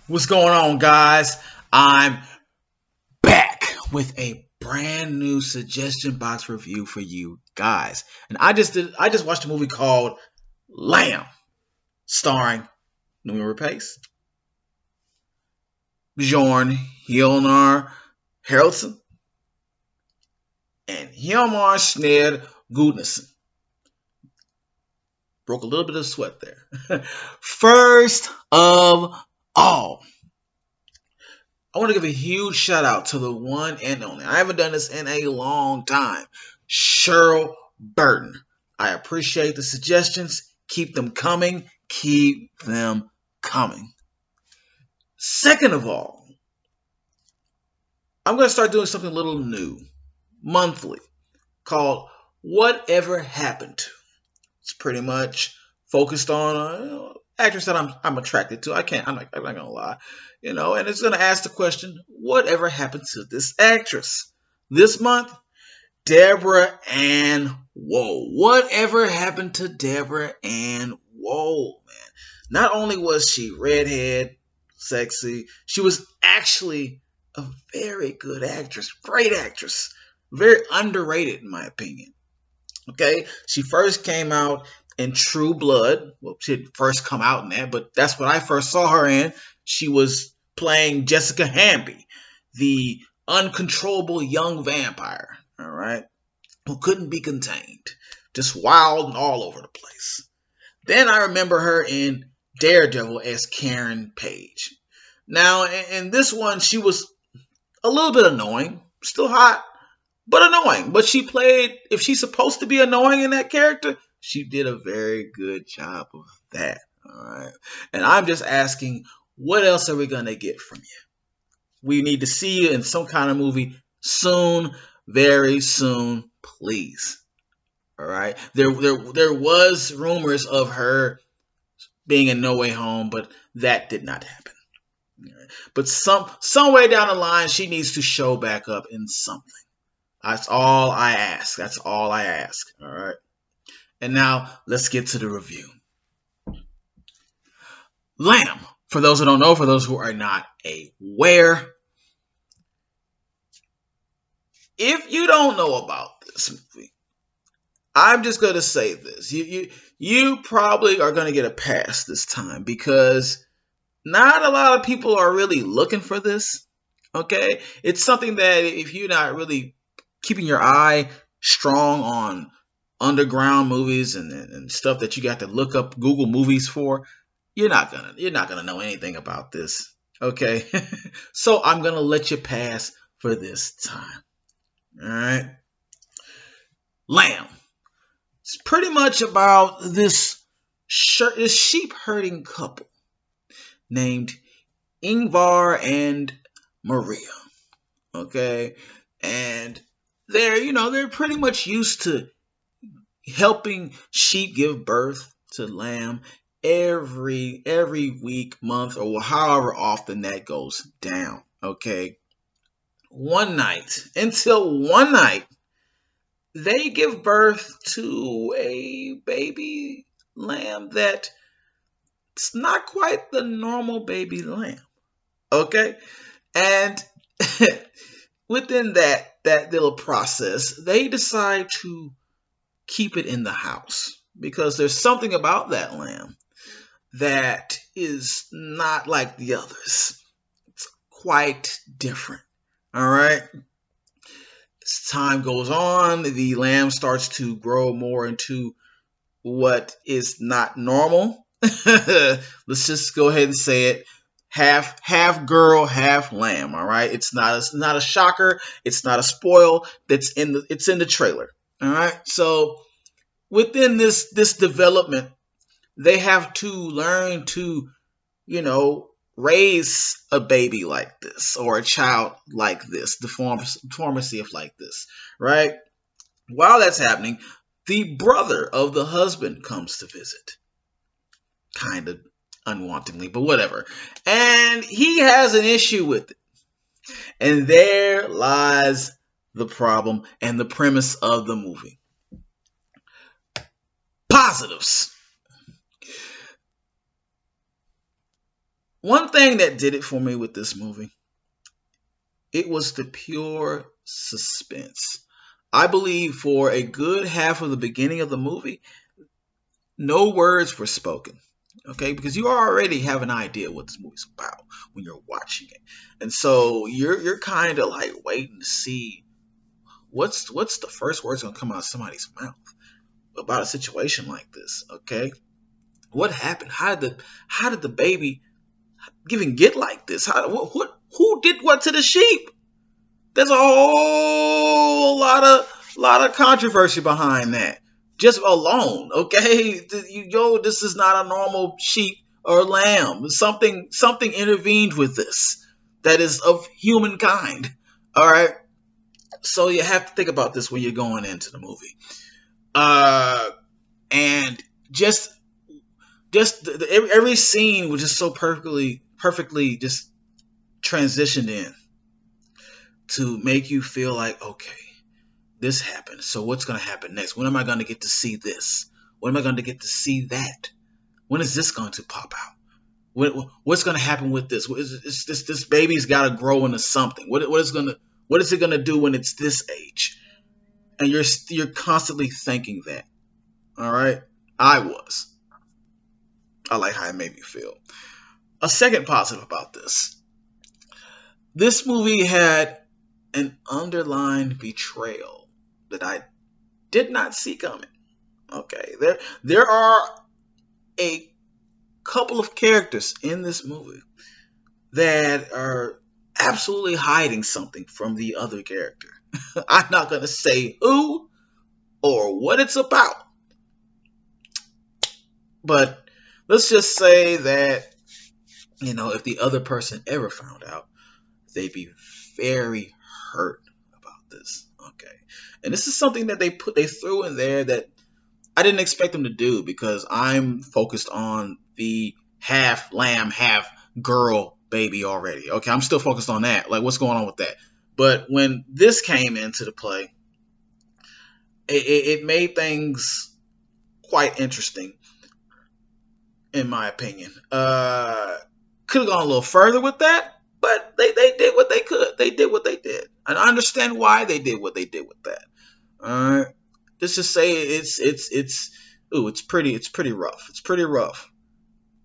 What's going on, guys? I'm back with a brand new suggestion box review for you guys. And I just watched a movie called Lamb, starring Noomi Rapace, Bjorn Hjelnar Haraldson, and Hjalmar Sned Gudnason. Broke a little bit of sweat there. First of all, I want to give a huge shout out to the one and only. I haven't done this in a long time. Cheryl Burton. I appreciate the suggestions. Keep them coming. Keep them coming. Second of all, I'm going to start doing something a little new, monthly, called Whatever Happened to. It's pretty much focused on actress that I'm attracted to. I'm not gonna lie, and it's gonna ask the question, whatever happened to this actress? This month, Deborah Ann Woll. Whatever happened to Deborah Ann Woll, man? Not only was she redhead, sexy, she was actually a very good actress, great actress, very underrated in my opinion. Okay, she first came out in True Blood. Well, she had first come out in that, but that's what I first saw her in. She was playing Jessica Hamby, the uncontrollable young vampire. All right, who couldn't be contained, just wild and all over the place. Then I remember her in Daredevil as Karen Page. Now, in this one, she was a little bit annoying, still hot, but annoying. But she played, if she's supposed to be annoying in that character, she did a very good job of that. All right. And I'm just asking, what else are we going to get from you? We need to see you in some kind of movie soon, very soon, please. All right. There was rumors of her being in No Way Home, but that did not happen. But some way down the line, she needs to show back up in something. That's all I ask. That's all I ask. All right. And now let's get to the review. Lamb, for those who don't know, for those who are not aware, if you don't know about this movie, I'm just going to say this. You probably are going to get a pass this time because not a lot of people are really looking for this. Okay? It's something that if you're not really keeping your eye strong on underground movies and stuff that you got to look up Google movies for, you're not gonna know anything about this. Okay, so I'm gonna let you pass for this time. All right, Lamb. It's pretty much about this sheep herding couple named Ingvar and Maria. Okay, and they're pretty much used to helping sheep give birth to lamb every week, month, or however often that goes down. Okay. One night, they give birth to a baby lamb that's not quite the normal baby lamb. Okay. And within that little process, they decide to keep it in the house because there's something about that lamb that is not like the others. It's quite different. All right. As time goes on, the lamb starts to grow more into what is not normal. Let's just go ahead and say it. Half girl, half lamb. All right. It's not a shocker. It's not a spoil. It's in the trailer. All right. So within this development, they have to learn to, you know, raise a baby like this or a child like this, deformity of like this, right? While that's happening, the brother of the husband comes to visit, kind of unwantingly, but whatever. And he has an issue with it. And there lies the problem and the premise of the movie. Positives. One thing that did it for me with this movie, it was the pure suspense. I believe for a good half of the beginning of the movie, no words were spoken. Okay, because you already have an idea what this movie's about when you're watching it, and so you're kind of like waiting to see what's the first words gonna come out of somebody's mouth about a situation like this. Okay, what happened? How did the baby even get like this? What who did what to the sheep? There's a whole lot of controversy behind that. Just alone, okay? This is not a normal sheep or lamb. Something intervened with this that is of humankind. All right. So you have to think about this when you're going into the movie. And just every scene was just so perfectly just transitioned in to make you feel like, okay, this happened. So what's going to happen next? When am I going to get to see this? When am I going to get to see that? When is this going to pop out? What's going to happen with this? This baby's got to grow into something. What is it going to do when it's this age? And you're constantly thinking that. All right, I was. I like how it made me feel. A second positive about this movie had an underlying betrayal that I did not see coming. Okay, there are a couple of characters in this movie that are absolutely hiding something from the other character. I'm not going to say who or what it's about, but let's just say that, if the other person ever found out, they'd be very hurt about this. Okay, and this is something that they threw in there that I didn't expect them to do because I'm focused on the half lamb, half girl baby already. Okay, I'm still focused on that. Like, what's going on with that? But when this came into the play, it made things quite interesting, in my opinion. Could have gone a little further with that, but they did what they could. They did what they did, and I understand why they did what they did with that. All right, let's just say it's pretty rough. It's pretty rough.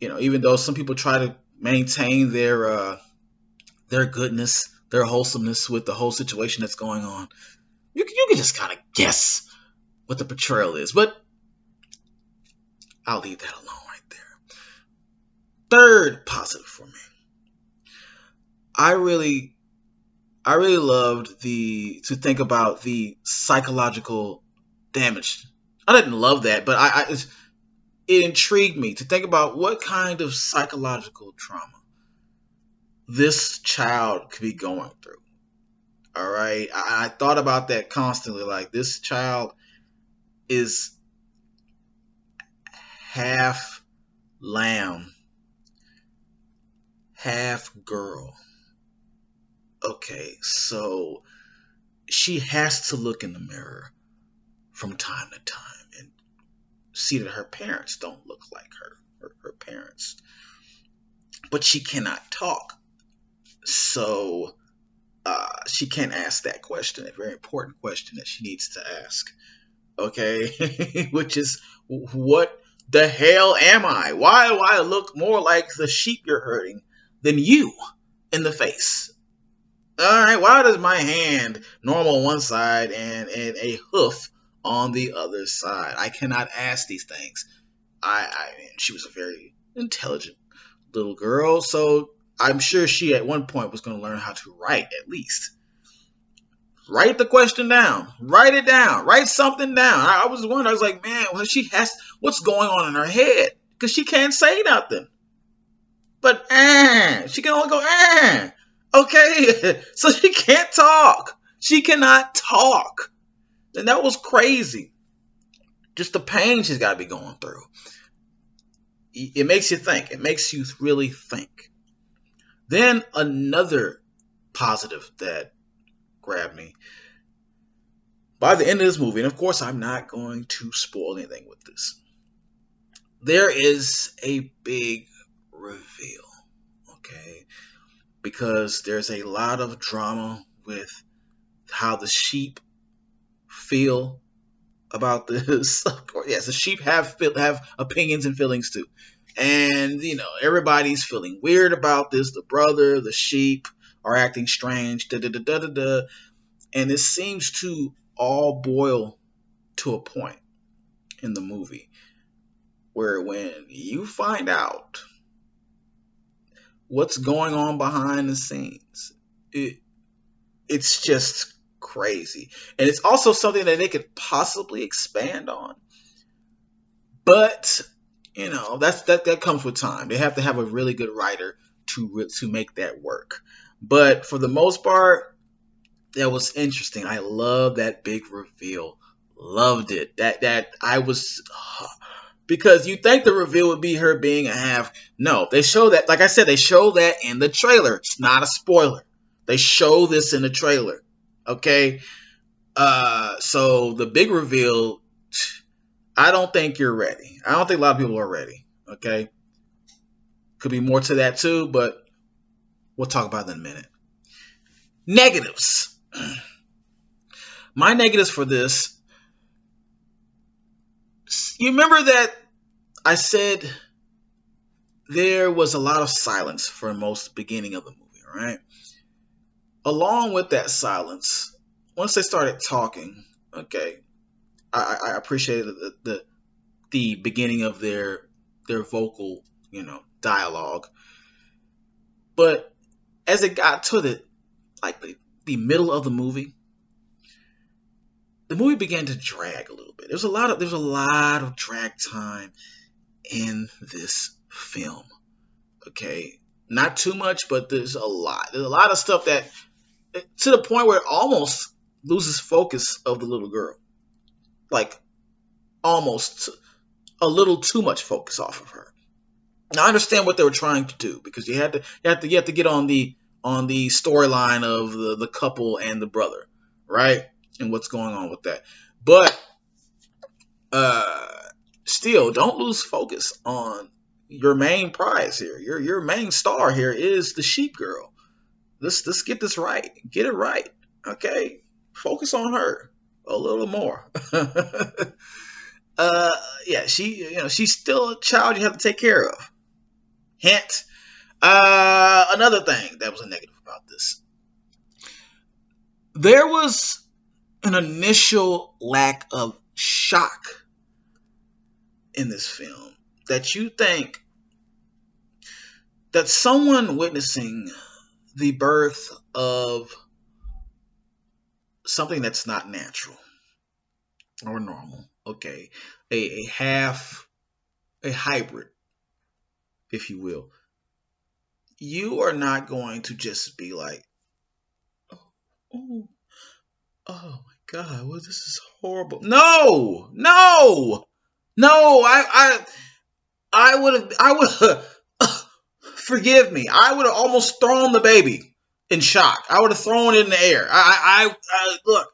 Even though some people try to maintain their goodness, their wholesomeness with the whole situation that's going on, you can just kind of guess what the portrayal is. But I'll leave that alone right there. Third positive for me, I really I really loved the to think about the psychological damage. I didn't love that, but it intrigued me to think about what kind of psychological trauma this child could be going through. All right, I thought about that constantly. Like, this child is half lamb, half girl. Okay, so she has to look in the mirror from time to time and see that her parents don't look like her parents. But she cannot talk. So she can't ask that question, a very important question that she needs to ask. Okay, which is, what the hell am I? Why do I look more like the sheep you're herding than you in the face? All right, why does my hand normal on one side and a hoof on the other side? I cannot ask these things. I mean, she was a very intelligent little girl, so I'm sure she at one point was going to learn how to write at least. Write the question down. Write it down. Write something down. I was wondering. I was like, man, what's going on in her head? Because she can't say nothing. But she can only go okay. So she can't talk. She cannot talk, and that was crazy. Just the pain she's got to be going through. It makes you think. It makes you really think. Then another positive that grabbed me by the end of this movie, and of course I'm not going to spoil anything with this. There is a big reveal. because there's a lot of drama with how the sheep feel about this. Of course, yes, the sheep have opinions and feelings too, and everybody's feeling weird about this. The brother, the sheep are acting strange. Da da da da da da, and it seems to all boil to a point in the movie where when you find out what's going on behind the scenes, it's just crazy. And it's also something that they could possibly expand on. But, that comes with time. They have to have a really good writer to make that work. But for the most part, that was interesting. I love that big reveal. Loved it. That I was because you think the reveal would be her being a half. No, they show that. Like I said, they show that in the trailer. It's not a spoiler. They show this in the trailer. Okay. So the big reveal, I don't think you're ready. I don't think a lot of people are ready. Okay. Could be more to that too, but we'll talk about that in a minute. Negatives. My negatives for this. You remember that I said there was a lot of silence for most beginning of the movie, right? Along with that silence, once they started talking, okay, I appreciated the beginning of their vocal, dialogue. But as it got to the middle of the movie began to drag a little bit. There's a lot of drag time in this film. Okay, not too much, but there's a lot. There's a lot of stuff that to the point where it almost loses focus of the little girl, like almost a little too much focus off of her. Now I understand what they were trying to do because you have to get on the storyline of the couple and the brother, right? And what's going on with that. But still, don't lose focus on your main prize here. Your main star here is the sheep girl. Let's get this right. Get it right. Okay? Focus on her a little more. Yeah, she's still a child you have to take care of. Hint. Another thing that was a negative about this. There was an initial lack of shock in this film that you think that someone witnessing the birth of something that's not natural or normal, okay, a hybrid, if you will, you are not going to just be like, oh, oh my God, well, this is horrible. No, I would have, forgive me, I would have almost thrown the baby in shock. I would have thrown it in the air. Look,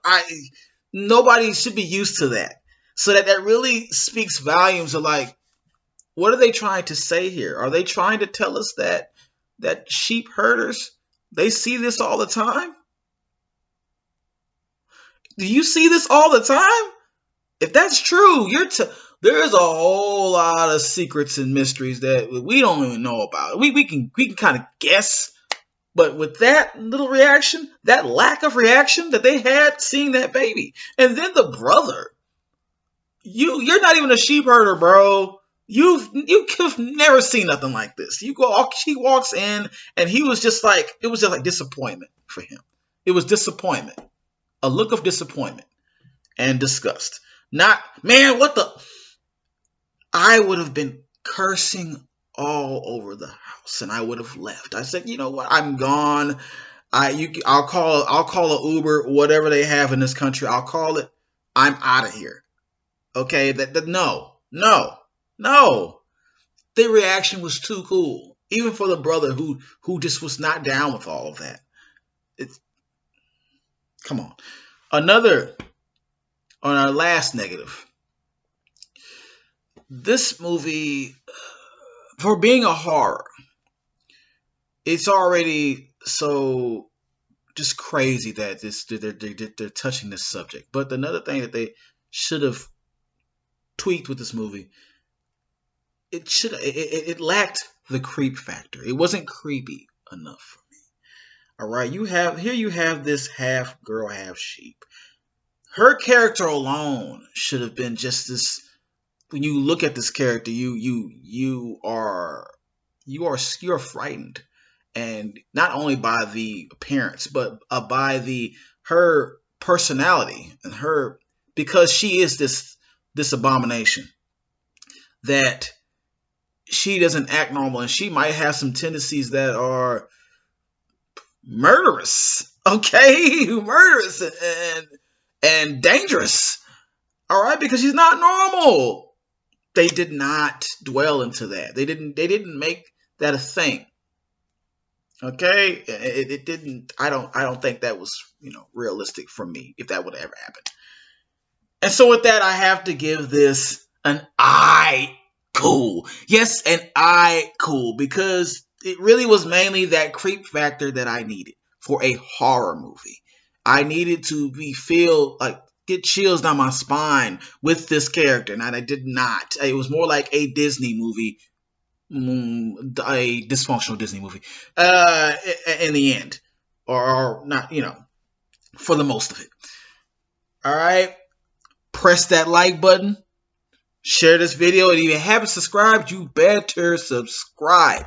nobody should be used to that. So that really speaks volumes of like, what are they trying to say here? Are they trying to tell us that sheep herders, they see this all the time? Do you see this all the time? If that's true, there's a whole lot of secrets and mysteries that we don't even know about. We can kind of guess, but with that little reaction, that lack of reaction that they had seeing that baby, and then the brother, you're not even a sheep herder, bro. You've never seen nothing like this. She walks in, and it was just like disappointment for him. It was disappointment, a look of disappointment and disgust. Not, man, what the? I would have been cursing all over the house, and I would have left. I said, you know what? I'm gone. I'll call an Uber, whatever they have in this country. I'll call it. I'm out of here. Okay? No. Their reaction was too cool, even for the brother who just was not down with all of that. Come on. On our last negative. This movie, for being a horror, it's already so just crazy that they're touching this subject. But another thing that they should have tweaked with this movie, it lacked the creep factor. It wasn't creepy enough for me. All right, you have this half girl, half sheep. Her character alone should have been just this. When you look at this character, you're frightened, and not only by the appearance, but by the her personality and her, because she is this abomination that she doesn't act normal, and she might have some tendencies that are murderous. Okay, murderous and dangerous. All right, because she's not normal. They did not dwell into that. They didn't make that a thing. Okay, it didn't. I don't think that was realistic for me if that would have ever happened. And so with that, I have to give this an I cool. Yes, an I cool, because it really was mainly that creep factor that I needed for a horror movie. I needed to be feel like get chills down my spine with this character, and I did not. It was more like a Disney movie, a dysfunctional Disney movie, in the end, or not, for the most of it. All right, press that like button, share this video, and if you haven't subscribed, you better subscribe.